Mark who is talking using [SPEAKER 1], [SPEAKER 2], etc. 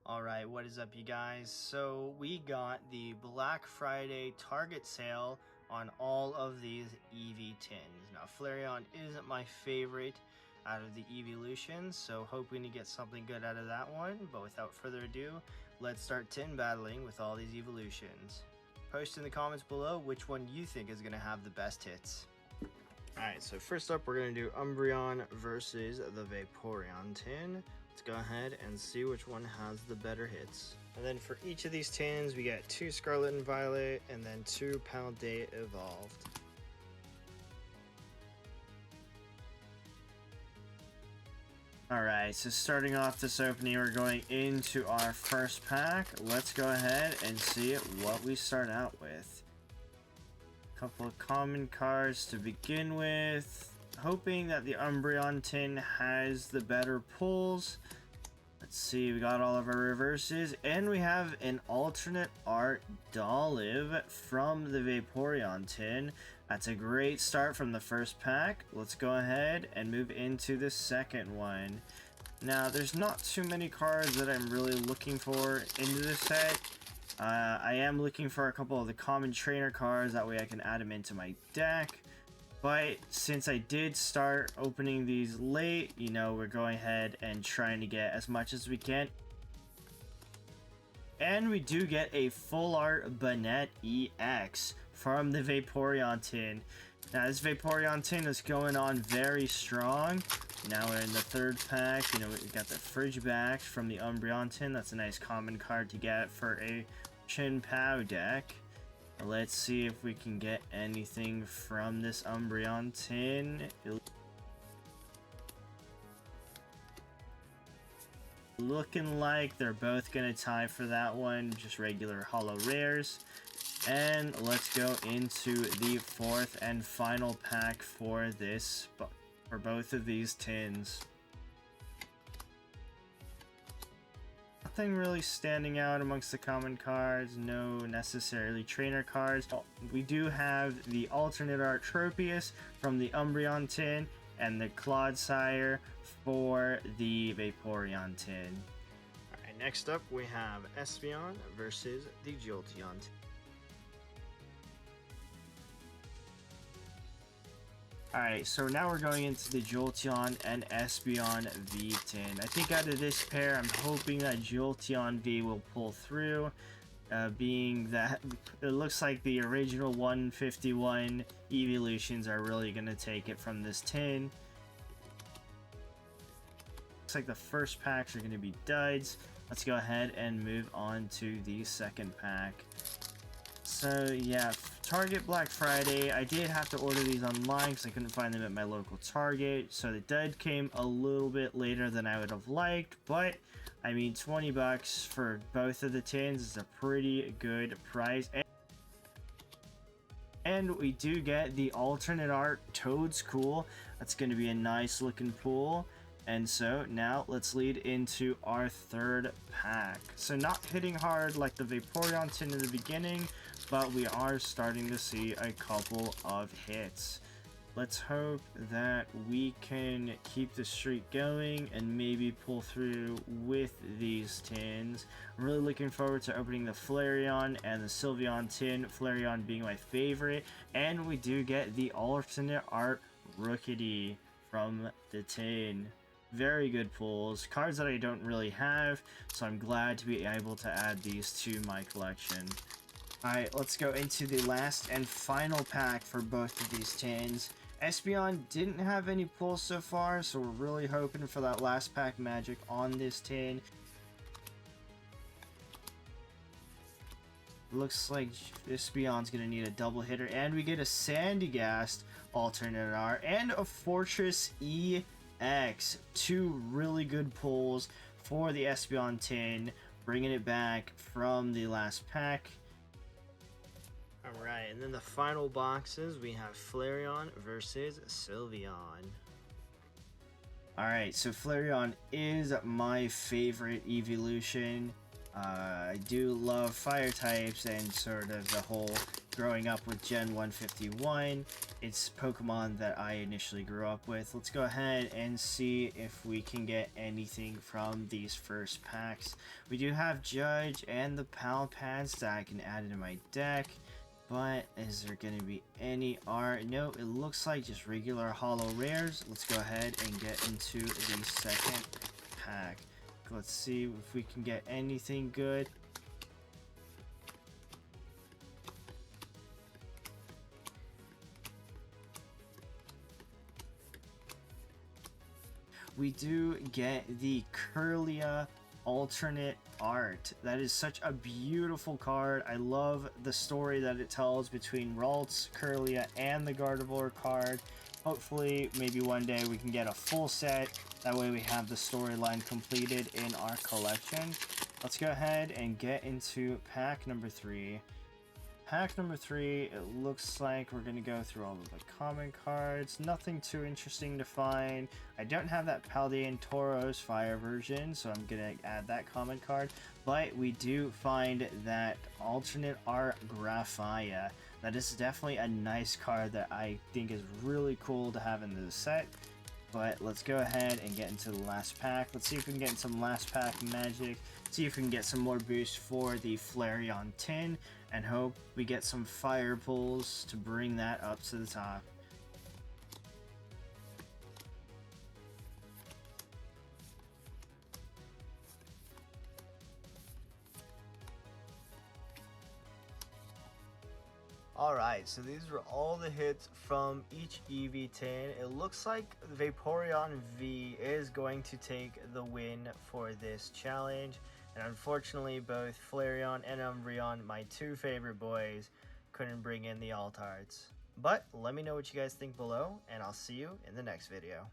[SPEAKER 1] Alright, what is up you guys? So we got the Black Friday Target sale on all of these Eevee tins. Now Flareon isn't my favorite out of the Eeveelutions, so hoping to get something good out of that one. But without further ado, let's start tin battling with all these evolutions. Post in the comments below which one you think is going to have the best hits. Alright, so first up we're going to do Umbreon versus the Vaporeon tin. Let's go ahead and see which one has the better hits. And then for each of these tins, we get 2 Scarlet and Violet, and then 2 Paldea Evolved. Alright, so starting off this opening, we're going into our first pack. Let's go ahead and see what we start out with. A couple of common cards to begin with. Hoping that the Umbreon tin has the better pulls. Let's see, we got all of our reverses, and we have an alternate art Dolliv from the Vaporeon tin. That's a great start from the first pack. Let's go ahead and move into the second one. Now, there's not too many cards that I'm really looking for into this set. I am looking for a couple of the common trainer cards, that way I can add them into my deck. But since I did start opening these late, you know, we're going ahead and trying to get as much as we can. And we do get a full art Banette EX from the Vaporeon tin. Now this Vaporeon tin is going on very strong. Now we're in the third pack. You know, we got the Fridge back from the Umbreon tin. That's a nice common card to get for a Chin-Pao deck. Let's see if we can get anything from this Umbreon tin. Looking like they're both going to tie for that one, just regular holo rares. And let's go into the fourth and final pack for this, for both of these tins. Nothing really standing out amongst the common cards, no necessarily trainer cards. We do have the alternate art Tropius from the Umbreon tin and the Clodsire for the Vaporeon tin. Alright, next up we have Espeon versus the Jolteon tin. Alright, so now we're going into the Jolteon and Espeon V tin. I think out of this pair, I'm hoping that Jolteon V will pull through, being that it looks like the original 151 Eeveelutions are really going to take it from this tin. Looks like the first packs are going to be duds. Let's go ahead and move on to the second pack. So yeah, Target Black Friday, I did have to order these online because I couldn't find them at my local Target, so the dud came a little bit later than I would have liked, but I mean 20 bucks for both of the tins is a pretty good price. And we do get the alternate art Toadscool. That's going to be a nice looking pool. And so now let's lead into our third pack. So not hitting hard like the Vaporeon tin in the beginning, but we are starting to see a couple of hits. Let's hope that we can keep the streak going and maybe pull through with these tins. I'm really looking forward to opening the Flareon and the Sylveon tin, Flareon being my favorite. And we do get the alternate art Rookity from the tin. Very good pulls, cards that I don't really have, so I'm glad to be able to add these to my collection. Alright, let's go into the last and final pack for both of these tins. Espeon didn't have any pulls so far, so we're really hoping for that last pack magic on this tin. Looks like Espeon's gonna need a double hitter, and we get a Sandygast alternate art and a Fortress EX. Two really good pulls for the Espeon tin, bringing it back from the last pack. Alright, and then the final boxes, we have Flareon versus Sylveon. Alright, so Flareon is my favorite Eeveelution. I do love fire types and sort of the whole growing up with Gen 151. It's Pokemon that I initially grew up with. Let's go ahead and see if we can get anything from these first packs. We do have Judge and the Pal Pads that I can add into my deck. But is there going to be any art? No, it looks like just regular holo rares. Let's go ahead and get into the second pack. Let's see if we can get anything good. We do get the Kirlia alternate art. That is such a beautiful card. I love the story that it tells between Ralts, Kirlia, and the Gardevoir card. Hopefully, maybe one day we can get a full set. That way we have the storyline completed in our collection. Let's go ahead and get into pack number 3. Pack number 3, it looks like we're going to go through all of the common cards. Nothing too interesting to find. I don't have that Paldean Tauros Fire version, so I'm going to add that common card. But we do find that alternate art Graphia. That is definitely a nice card that I think is really cool to have in the set. But let's go ahead and get into the last pack. Let's see if we can get some last pack magic. See if we can get some more boost for the Flareon tin. And hope we get some fire pulls to bring that up to the top. Alright, so these were all the hits from each Eevee tin. It looks like Vaporeon V is going to take the win for this challenge. And unfortunately, both Flareon and Umbreon, my two favorite boys, couldn't bring in the alt arts. But let me know what you guys think below, and I'll see you in the next video.